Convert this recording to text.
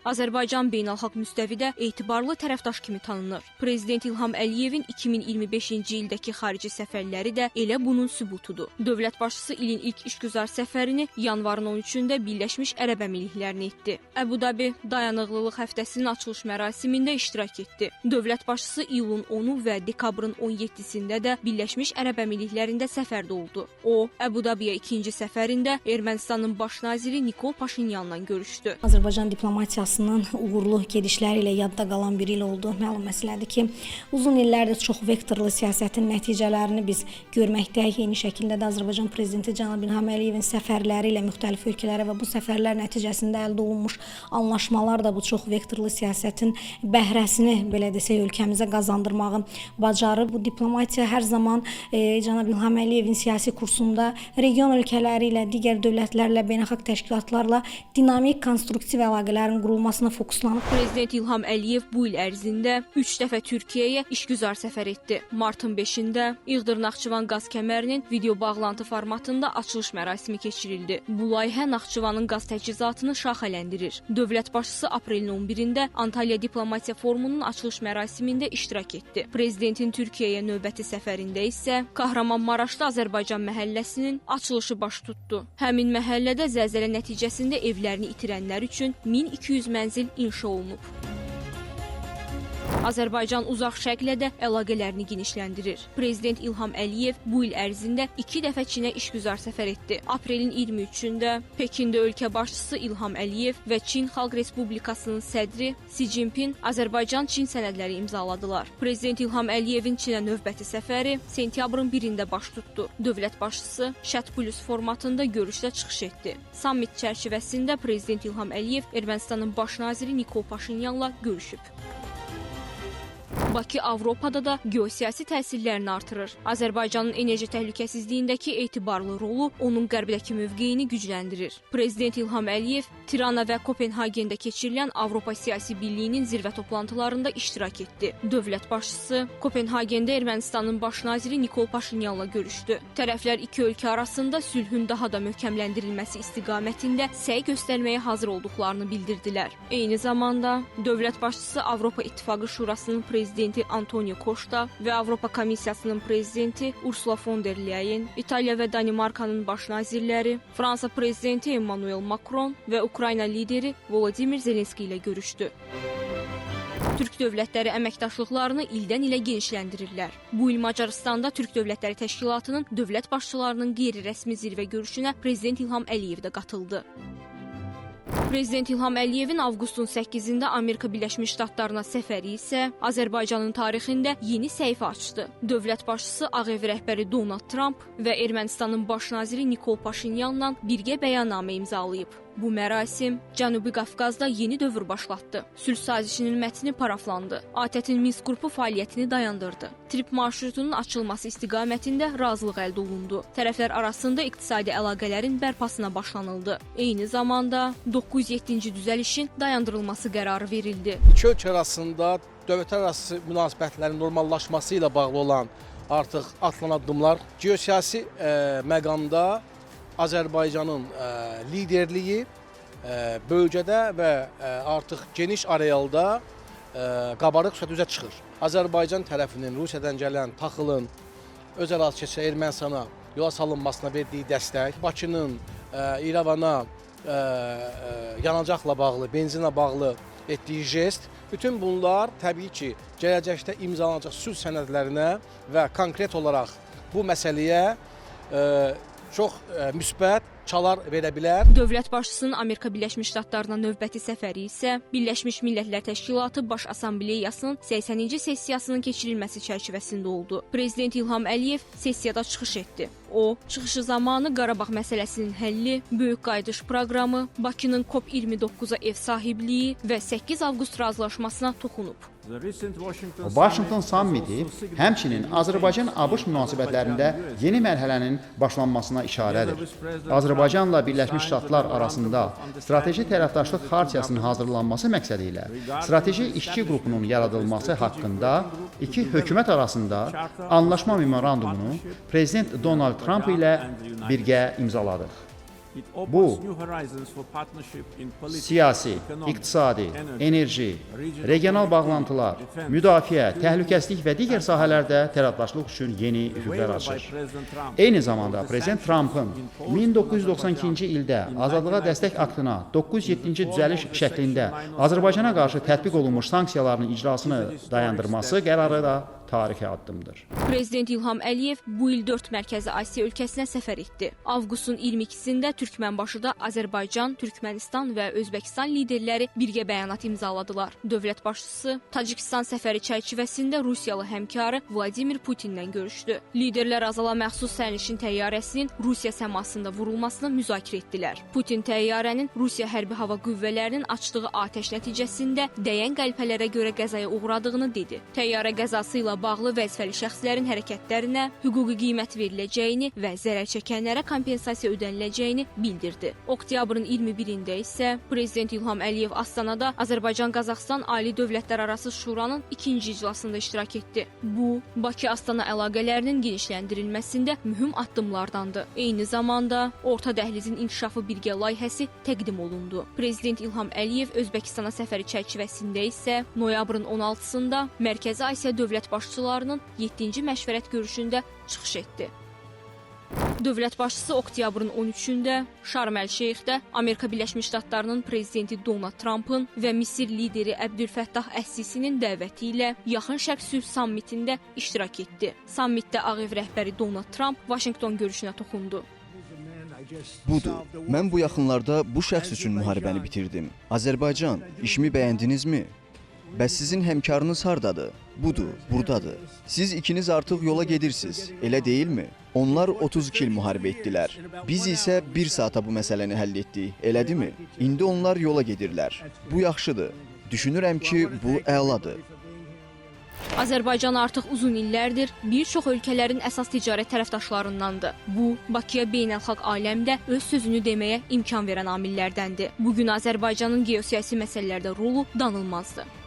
Azərbaycan beynəlxalq müstəvidə etibarlı tərəfdaş kimi tanınır. Prezident İlham Əliyevin 2025-ci ildəki xarici səfərləri də elə bunun sübutudur. Dövlət başçısı ilin ilk işgüzar səfərini yanvarın 13-də Birləşmiş Ərəb Əmirliklərinə etdi. Əbu-Dabi dayanıqlılıq həftəsinin açılış mərasimində iştirak etdi. Dövlət başçısı iyulun 10-u və dekabrın 17-sində də Birləşmiş Ərəb Əmirliklərində səfərdə oldu. O, Əbu-Dabiyə ikinci səfərində Ermənistanın baş naziri Nikol Paşinyanla görüşdü. Azərbaycan diplomatiyasının uğurlu gedişləri ilə yadda qalan bir il oldu. Məlum məsələdir ki, uzun illərdir çox vektorlu siyasətin nəticələrini biz görməkdəyik. Eyni şəkildə də Azərbaycan prezidenti cənab İlham Əliyevin səfərləri ilə müxtəlif ölkələrə və bu səfərlər nəticəsində əldə olunmuş anlaşmalar da bu çox vektorlu siyasətin bəhrəsini, belə desək, ölkəmizə qazandırmağı bacarıb. Bu diplomatiya hər zaman cənab İlham Əliyevin siyasi kursunda region ölkələri ilə, digər dövlətlərlə, beynəlxalq təşkilatlarla dinamik, konstruktiv əlaqələrin qurulmasına fokuslanıb. Prezident İlham Əliyev bu il ərzində 3 dəfə Türkiyəyə işgüzar səfər etdi. Martın 5-də İğdır-Naxçıvan qaz kəmərinin video bağlantı formatında açılış mərasimi keçirildi. Bu layihə Naxçıvanın qaz təchizatını şaxələndirir. Dövlət başçısı aprelin 11-də Antalya Diplomatiya Forumunun açılış mərasimində iştirak etdi. Prezidentin Türkiyəyə növbəti səfərində isə Kahramanmaraşda Azərbaycan məhəlləsinin açılışı baş tutdu. Həmin məhəllədə zəlzələ nəticəsində evlərini itirənlər üçün 1200 mənzil inşa olunub. Azərbaycan uzaq şərqlə də əlaqələrini genişləndirir. Prezident İlham Əliyev bu il ərzində 2 dəfə Çinə işgüzar səfər etdi. Aprelin 23-də Pekində ölkə başçısı İlham Əliyev və Çin Xalq Respublikasının sədri Si Jinping Azərbaycan-Çin sənədləri imzaladılar. Prezident İlham Əliyevin Çinə növbəti səfəri sentyabrın 1-də baş tutdu. Dövlət başçısı Şat Plus formatında görüşdə çıxış etdi. Sammit çərçivəsində Prezident İlham Əliyev Ermənistanın baş naziri Nikol Paşinyanla görüşüb. Bakı Avropada da geosiyasi təsirlərini artırır. Azərbaycanın enerji təhlükəsizliyindəki etibarlı rolu onun qərbdəki mövqeyini gücləndirir. Prezident İlham Əliyev Tirana və Kopenhagendə keçirilən Avropa Siyasi Birliyinin zirvə toplantılarında iştirak etdi. Dövlət başçısı Kopenhagendə Ermənistanın baş naziri Nikol Paşinyanla görüşdü. Tərəflər iki ölkə arasında sülhün daha da möhkəmləndirilməsi istiqamətində səy göstərməyə hazır olduqlarını bildirdilər. Eyni zamanda dövlət başçısı Avropa İttifaqı Şurasının prezidenti Antonio Costa və Avropa Komissiyasının prezidenti Ursula von der Leyen, İtaliya və Danimarkanın baş nazirləri, Fransa prezidenti Emmanuel Macron və Ukrayna lideri Volodymyr Zelenski ilə görüşdü. Türk dövlətləri əməkdaşlıqlarını ildən ilə genişləndirirlər. Bu il Macaristanda Türk Dövlətləri Təşkilatının dövlət başçılarının qeyri-rəsmi zirvə görüşünə Prezident İlham Əliyev də qatıldı. Prezident İlham Əliyevin avqustun 8-də Amerika Birləşmiş Ştatlarına səfəri isə Azərbaycanın tarixində yeni səhifə açdı. Dövlət başçısı Ağ Ev rəhbəri Donald Trump və Ermənistanın baş naziri Nikol Paşinyanla birgə bəyannamə imzalayıb. Bu mərasim Cənubi Qafqazda yeni dövr başlatdı. Sülh sazişinin mətni paraflandı. ATƏT-in Minsk qrupu fəaliyyətini dayandırdı. Trip marşrutunun açılması istiqamətində razılıq əldə olundu. Tərəflər arasında iqtisadi əlaqələrin bərpasına başlanıldı. Eyni zamanda 907-ci düzəlişin dayandırılması qərarı verildi. İki ölkə arasında dövlətlərarası münasibətlərin normallaşması ilə bağlı olan artıq atılan addımlar geosiyasi məqamda Azərbaycanın liderliyi bölgədə və artıq geniş arealda qabarıq xüsusilə üzə çıxır. Azərbaycan tərəfinin Rusiyadan gələn taxılın öz ərazisi Ermənistana yola salınmasına verdiyi dəstək, Bakının İrəvana yanacaqla bağlı, benzinlə bağlı etdiyi jest, bütün bunlar təbii ki, gələcəkdə imzalanacaq sülh sənədlərinə və konkret olaraq bu məsələyə çox müsbət çalar verə bilər. Dövlət başçısının Amerika Birləşmiş Ştatlarına növbəti səfəri isə Birləşmiş Millətlər Təşkilatı Baş Assambleyasının 80-ci sessiyasının keçirilməsi çərçivəsində oldu. Prezident İlham Əliyev sessiyada çıxış etdi. O, çıxışı zamanı Qarabağ məsələsinin həlli, böyük qayıdış proqramı, Bakının COP29-a ev sahibliyi və 8 avqust razılaşmasına toxunub. Washington sammiti həmçinin Azərbaycan-ABŞ münasibətlərində yeni mərhələnin başlanmasına işarədir. Azərbaycanla Birləşmiş Ştatlar arasında strateji tərəfdaşlıq xartiyasının hazırlanması məqsədi ilə strateji işçi qrupunun yaradılması haqqında iki hökumət arasında anlaşma memorandumunu Prezident Donald Trump ilə birgə imzaladıq. Bu, siyasi, iqtisadi, enerji, regional bağlantılar, müdafiə, təhlükəsizlik və digər sahələrdə tərəfdaşlıq üçün yeni üfüqlər açır. Eyni zamanda Prezident Trumpın 1992-ci ildə azadlığa dəstək aktına 907-ci düzəliş şəklində Azərbaycana qarşı tətbiq olunmuş sanksiyaların icrasını dayandırması qərarı da tarixi addımdır. Prezident İlham Əliyev bu il 4 Mərkəzi Asiya ölkəsinə səfər etdi. Avqustun 22-sində Türkmənbaşıda Azərbaycan, Türkmənistan və Özbəkistan liderləri birgə bəyanat imzaladılar. Dövlət başçısı Tacikistan səfəri çərçivəsində Rusiyalı həmkarı Vladimir Putinlə görüşdü. Liderlər Azala məxsus sərnişin təyyarəsinin Rusiya səmasında vurulmasını müzakirə etdilər. Putin təyyarənin Rusiya hərbi hava qüvvələrinin açdığı atəş nəticəsində dəyən qəlpələrə görə qəzaya uğradığını dedi. Təyyarə qəzası ilə bağlı vəzifəli şəxslərin hərəkətlərinə hüquqi qiymət veriləcəyini və zərər çəkənlərə kompensasiya ödəniləcəyini bildirdi. Oktyabrın 21-də isə Prezident İlham Əliyev Astanada Azərbaycan-Qazaxstan Ali Dövlətlərarası Şuranın ikinci iclasında iştirak etdi. Bu, Bakı-Astana əlaqələrinin genişləndirilməsində mühüm addımlardandır. Eyni zamanda Orta Dəhlizin inkişafı birgə layihəsi təqdim olundu. Prezident İlham Əliyev Özbəkistana səfəri çərçivəsində isə noyabrın 16-sında Mərkəzi Asiya dövlət başçılarının 7-ci məşvərət görüşündə çıxış etdi. Dövlət başçısı oktyabrın 13-də Şarm əl-Şeyxdə Amerika Birləşmiş Ştatlarının prezidenti Donald Trumpın və Misir lideri Əbdülfəttah Əs-Sisinin dəvəti ilə Yaxın Şərq Sülh sammitində iştirak etdi. Sammitdə Ağ Ev rəhbəri Donald Trump Vaşinqton görüşünə toxundu. Budur. Mən bu yaxınlarda bu şəxs üçün müharibəni bitirdim. Azərbaycan, işimi bəyəndinizmi? Bəs sizin həmkarınız hardadır? Budur, buradadır. Siz ikiniz artıq yola gedirsiniz, elə deyilmi? Onlar 32 il müharibə etdilər. Biz isə 1 saata bu məsələni həll etdik, elədirmi? İndi onlar yola gedirlər. Bu yaxşıdır. Düşünürəm ki, bu əladır. Azərbaycan artıq uzun illərdir bir çox ölkələrin əsas ticarət tərəfdaşlarındandır. Bu, Bakıya beynəlxalq aləmdə öz sözünü deməyə imkan verən amillərdəndir. Bugün Azərbaycanın geosiyasi məsələlərdə rolu danılmazdır.